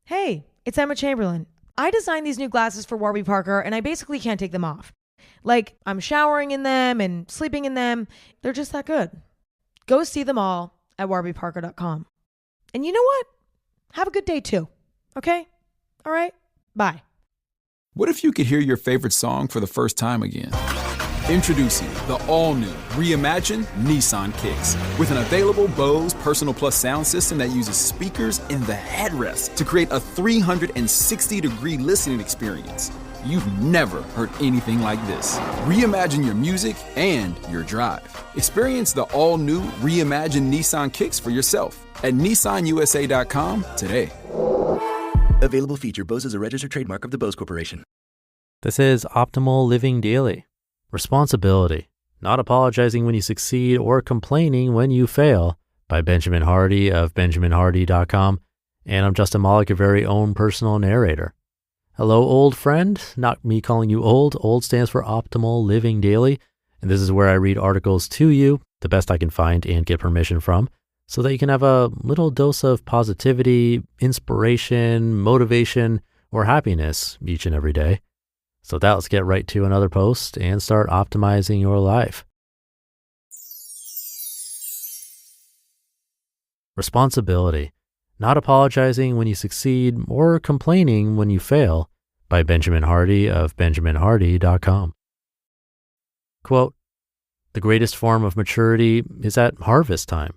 Hey, it's Emma Chamberlain. I designed these new glasses for Warby Parker and I basically can't take them off. Like, I'm showering in them and sleeping in them. They're just that good. Go see them all at warbyparker.com. And you know what? Have a good day too. Okay? All right? Bye. What if you could hear your favorite song for the first time again? Introducing the all-new, reimagined Nissan Kicks. With an available Bose Personal Plus sound system that uses speakers in the headrest to create a 360-degree listening experience. You've never heard anything like this. Reimagine your music and your drive. Experience the all-new, reimagined Nissan Kicks for yourself at nissanusa.com today. Available feature. Bose is a registered trademark of the Bose Corporation. This is Optimal Living Daily. Responsibility, Not Apologizing When You Succeed or Complaining When You Fail by Benjamin Hardy of benjaminhardy.com. And I'm Justin Malik, your very own personal narrator. Hello, old friend. Not me calling you old. Old stands for Optimal Living Daily. And this is where I read articles to you, the best I can find and get permission from, so that you can have a little dose of positivity, inspiration, motivation, or happiness each and every day. So with that, let's get right to another post and start optimizing your life. Responsibility, Not Apologizing When You Succeed or Complaining When You Fail by Benjamin Hardy of benjaminhardy.com. Quote, "The greatest form of maturity is at harvest time.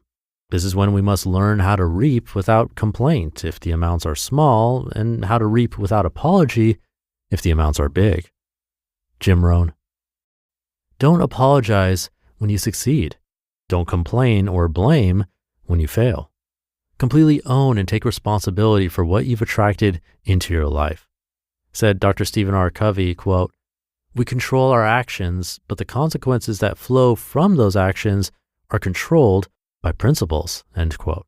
This is when we must learn how to reap without complaint if the amounts are small, and how to reap without apology if the amounts are big." Jim Rohn. Don't apologize when you succeed. Don't complain or blame when you fail. Completely own and take responsibility for what you've attracted into your life. Said Dr. Stephen R. Covey, quote, "We control our actions, but the consequences that flow from those actions are controlled by principles," end quote.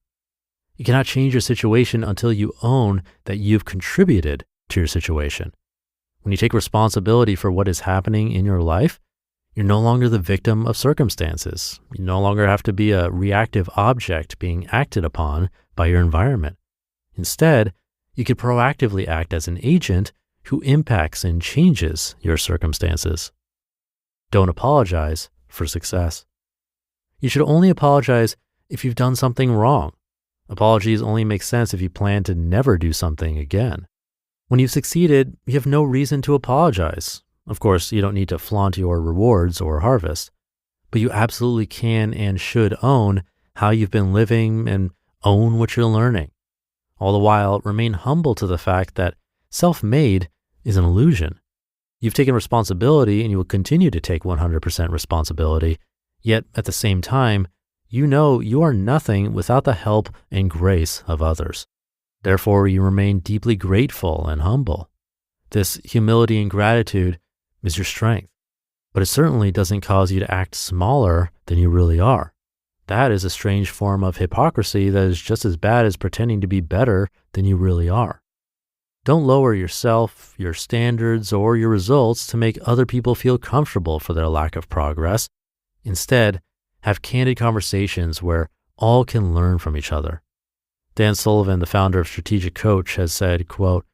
You cannot change your situation until you own that you've contributed to your situation. When you take responsibility for what is happening in your life, you're no longer the victim of circumstances. You no longer have to be a reactive object being acted upon by your environment. Instead, you can proactively act as an agent who impacts and changes your circumstances. Don't apologize for success. You should only apologize if you've done something wrong. Apologies only make sense if you plan to never do something again. When you've succeeded, you have no reason to apologize. Of course, you don't need to flaunt your rewards or harvest, but you absolutely can and should own how you've been living and own what you're learning. All the while, remain humble to the fact that self-made is an illusion. You've taken responsibility and you will continue to take 100% responsibility, yet at the same time, you know you are nothing without the help and grace of others. Therefore, you remain deeply grateful and humble. This humility and gratitude is your strength, but it certainly doesn't cause you to act smaller than you really are. That is a strange form of hypocrisy that is just as bad as pretending to be better than you really are. Don't lower yourself, your standards, or your results to make other people feel comfortable for their lack of progress. Instead, have candid conversations where all can learn from each other. Dan Sullivan, the founder of Strategic Coach, has said, quote,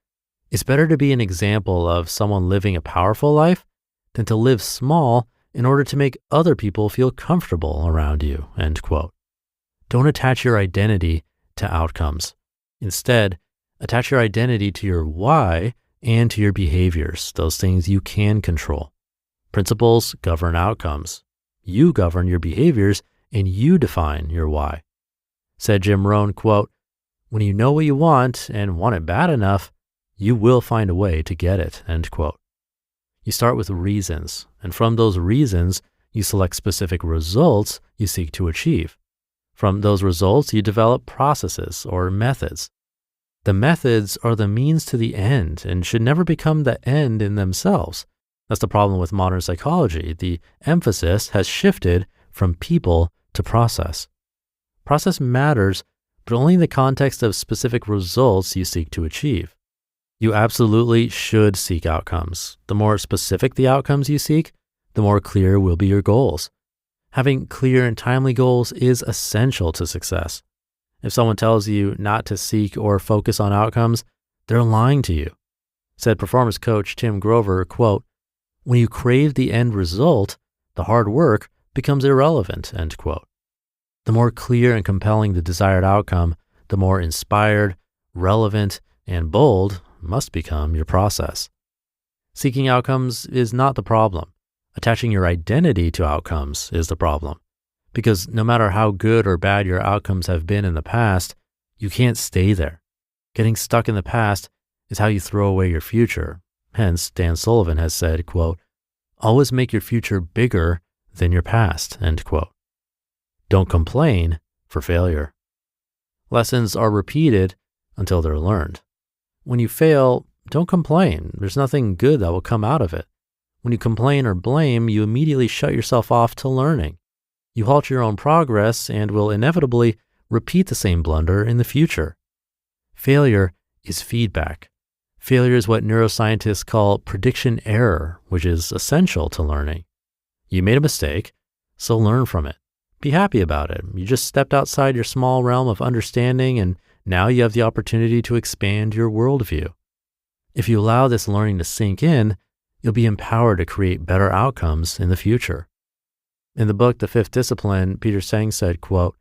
"It's better to be an example of someone living a powerful life than to live small in order to make other people feel comfortable around you," end quote. Don't attach your identity to outcomes. Instead, attach your identity to your why and to your behaviors, those things you can control. Principles govern outcomes. You govern your behaviors and you define your why. Said Jim Rohn, quote, "When you know what you want and want it bad enough, you will find a way to get it," end quote. You start with reasons, and from those reasons, you select specific results you seek to achieve. From those results, you develop processes or methods. The methods are the means to the end and should never become the end in themselves. That's the problem with modern psychology. The emphasis has shifted from people to process. Process matters, but only in the context of specific results you seek to achieve. You absolutely should seek outcomes. The more specific the outcomes you seek, the more clear will be your goals. Having clear and timely goals is essential to success. If someone tells you not to seek or focus on outcomes, they're lying to you. Said performance coach Tim Grover, quote, "When you crave the end result, the hard work becomes irrelevant," end quote. The more clear and compelling the desired outcome, the more inspired, relevant, and bold must become your process. Seeking outcomes is not the problem. Attaching your identity to outcomes is the problem. Because no matter how good or bad your outcomes have been in the past, you can't stay there. Getting stuck in the past is how you throw away your future. Hence, Dan Sullivan has said, quote, "Always make your future bigger than your past," end quote. Don't complain for failure. Lessons are repeated until they're learned. When you fail, don't complain. There's nothing good that will come out of it. When you complain or blame, you immediately shut yourself off to learning. You halt your own progress and will inevitably repeat the same blunder in the future. Failure is feedback. Failure is what neuroscientists call prediction error, which is essential to learning. You made a mistake, so learn from it. Be happy about it. You just stepped outside your small realm of understanding, and now you have the opportunity to expand your worldview. If you allow this learning to sink in, you'll be empowered to create better outcomes in the future. In the book, The Fifth Discipline, Peter Senge said, quote,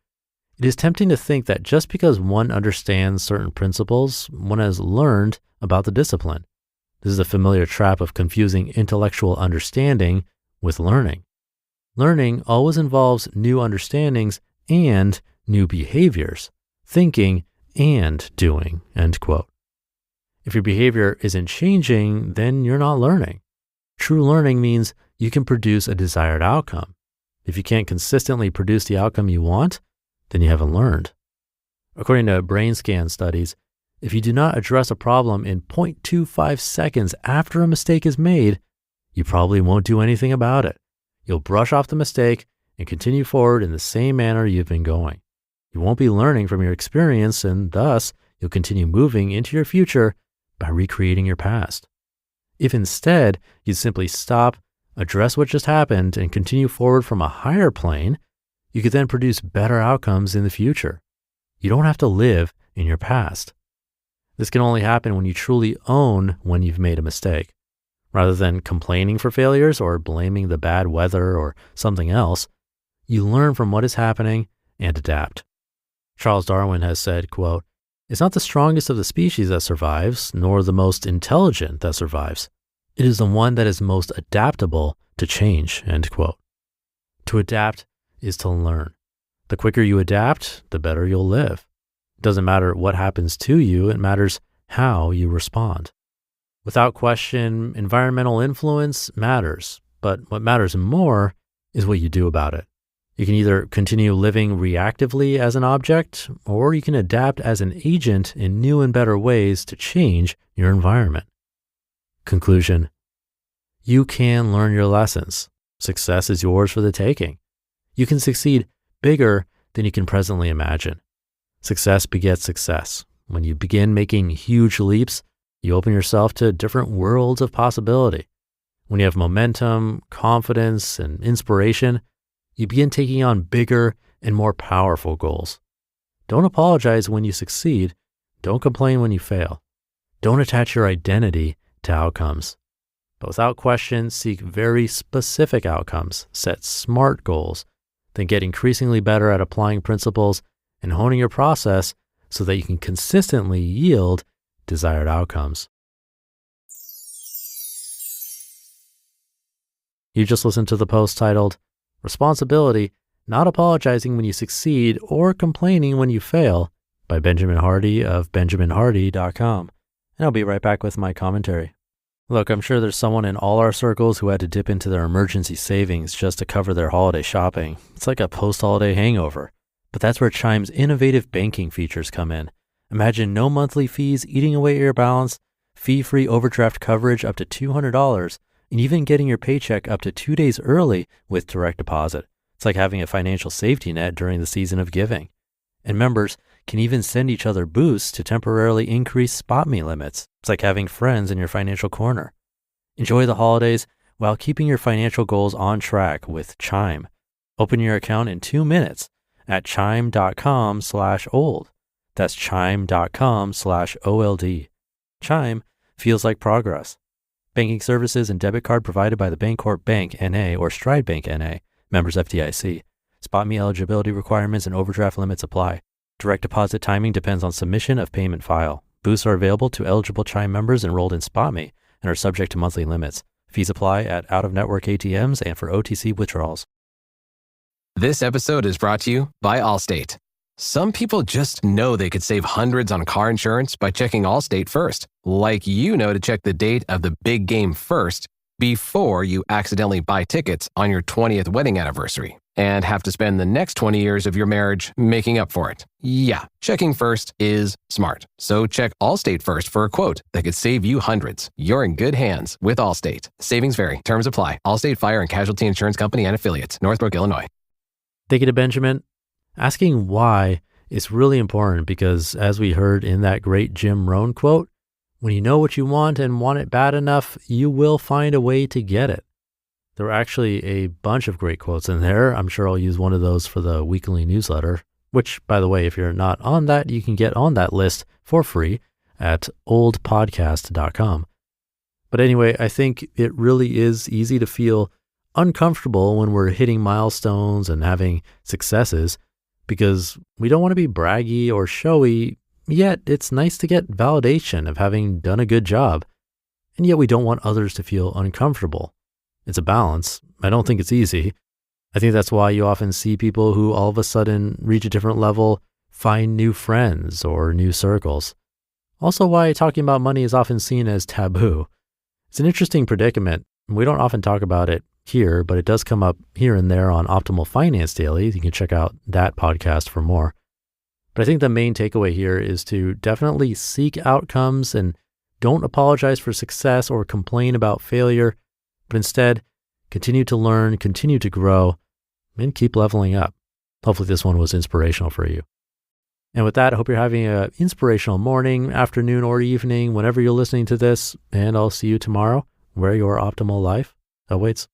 "It is tempting to think that just because one understands certain principles, one has learned about the discipline. This is a familiar trap of confusing intellectual understanding with learning. Learning always involves new understandings and new behaviors, thinking and doing," end quote. If your behavior isn't changing, then you're not learning. True learning means you can produce a desired outcome. If you can't consistently produce the outcome you want, then you haven't learned. According to brain scan studies, if you do not address a problem in 0.25 seconds after a mistake is made, you probably won't do anything about it. You'll brush off the mistake and continue forward in the same manner you've been going. You won't be learning from your experience, and thus you'll continue moving into your future by recreating your past. If instead you simply stop, address what just happened, and continue forward from a higher plane, you could then produce better outcomes in the future. You don't have to live in your past. This can only happen when you truly own when you've made a mistake. Rather than complaining for failures or blaming the bad weather or something else, you learn from what is happening and adapt. Charles Darwin has said, quote, "It's not the strongest of the species that survives, nor the most intelligent that survives. It is the one that is most adaptable to change," end quote. To adapt is to learn. The quicker you adapt, the better you'll live. It doesn't matter what happens to you, it matters how you respond. Without question, environmental influence matters, but what matters more is what you do about it. You can either continue living reactively as an object, or you can adapt as an agent in new and better ways to change your environment. Conclusion: you can learn your lessons. Success is yours for the taking. You can succeed bigger than you can presently imagine. Success begets success. When you begin making huge leaps, you open yourself to different worlds of possibility. When you have momentum, confidence, and inspiration, you begin taking on bigger and more powerful goals. Don't apologize when you succeed. Don't complain when you fail. Don't attach your identity to outcomes. But without question, seek very specific outcomes, set smart goals, then get increasingly better at applying principles and honing your process so that you can consistently yield desired outcomes. You just listened to the post titled, "Responsibility, Not Apologizing When You Succeed or Complaining When You Fail" by Benjamin Hardy of benjaminhardy.com. And I'll be right back with my commentary. Look, I'm sure there's someone in all our circles who had to dip into their emergency savings just to cover their holiday shopping. It's like a post-holiday hangover. But that's where Chime's innovative banking features come in. Imagine no monthly fees eating away at your balance, fee-free overdraft coverage up to $200, and even getting your paycheck up to 2 days early with direct deposit. It's like having a financial safety net during the season of giving. And members can even send each other boosts to temporarily increase spot me limits. It's like having friends in your financial corner. Enjoy the holidays while keeping your financial goals on track with Chime. Open your account in 2 minutes at chime.com/old. That's chime.com/OLD. Chime feels like progress. Banking services and debit card provided by the Bancorp Bank N.A. or Stride Bank N.A., members FDIC. SpotMe eligibility requirements and overdraft limits apply. Direct deposit timing depends on submission of payment file. Boosts are available to eligible Chime members enrolled in SpotMe and are subject to monthly limits. Fees apply at out-of-network ATMs and for OTC withdrawals. This episode is brought to you by Allstate. Some people just know they could save hundreds on car insurance by checking Allstate first. Like you know to check the date of the big game first before you accidentally buy tickets on your 20th wedding anniversary and have to spend the next 20 years of your marriage making up for it. Yeah, checking first is smart. So check Allstate first for a quote that could save you hundreds. You're in good hands with Allstate. Savings vary. Terms apply. Allstate Fire and Casualty Insurance Company and Affiliates. Northbrook, Illinois. Thank you to Benjamin. Asking why is really important because, as we heard in that great Jim Rohn quote, when you know what you want and want it bad enough, you will find a way to get it. There were actually a bunch of great quotes in there. I'm sure I'll use one of those for the weekly newsletter, which, by the way, if you're not on that, you can get on that list for free at oldpodcast.com. But anyway, I think it really is easy to feel uncomfortable when we're hitting milestones and having successes because we don't want to be braggy or showy, yet it's nice to get validation of having done a good job. And yet we don't want others to feel uncomfortable. It's a balance. I don't think it's easy. I think that's why you often see people who all of a sudden reach a different level, find new friends or new circles. Also why talking about money is often seen as taboo. It's an interesting predicament. We don't often talk about it here, but it does come up here and there on Optimal Finance Daily. You can check out that podcast for more. But I think the main takeaway here is to definitely seek outcomes and don't apologize for success or complain about failure, but instead continue to learn, continue to grow, and keep leveling up. Hopefully this one was inspirational for you. And with that, I hope you're having an inspirational morning, afternoon, or evening, whenever you're listening to this, and I'll see you tomorrow where your optimal life awaits.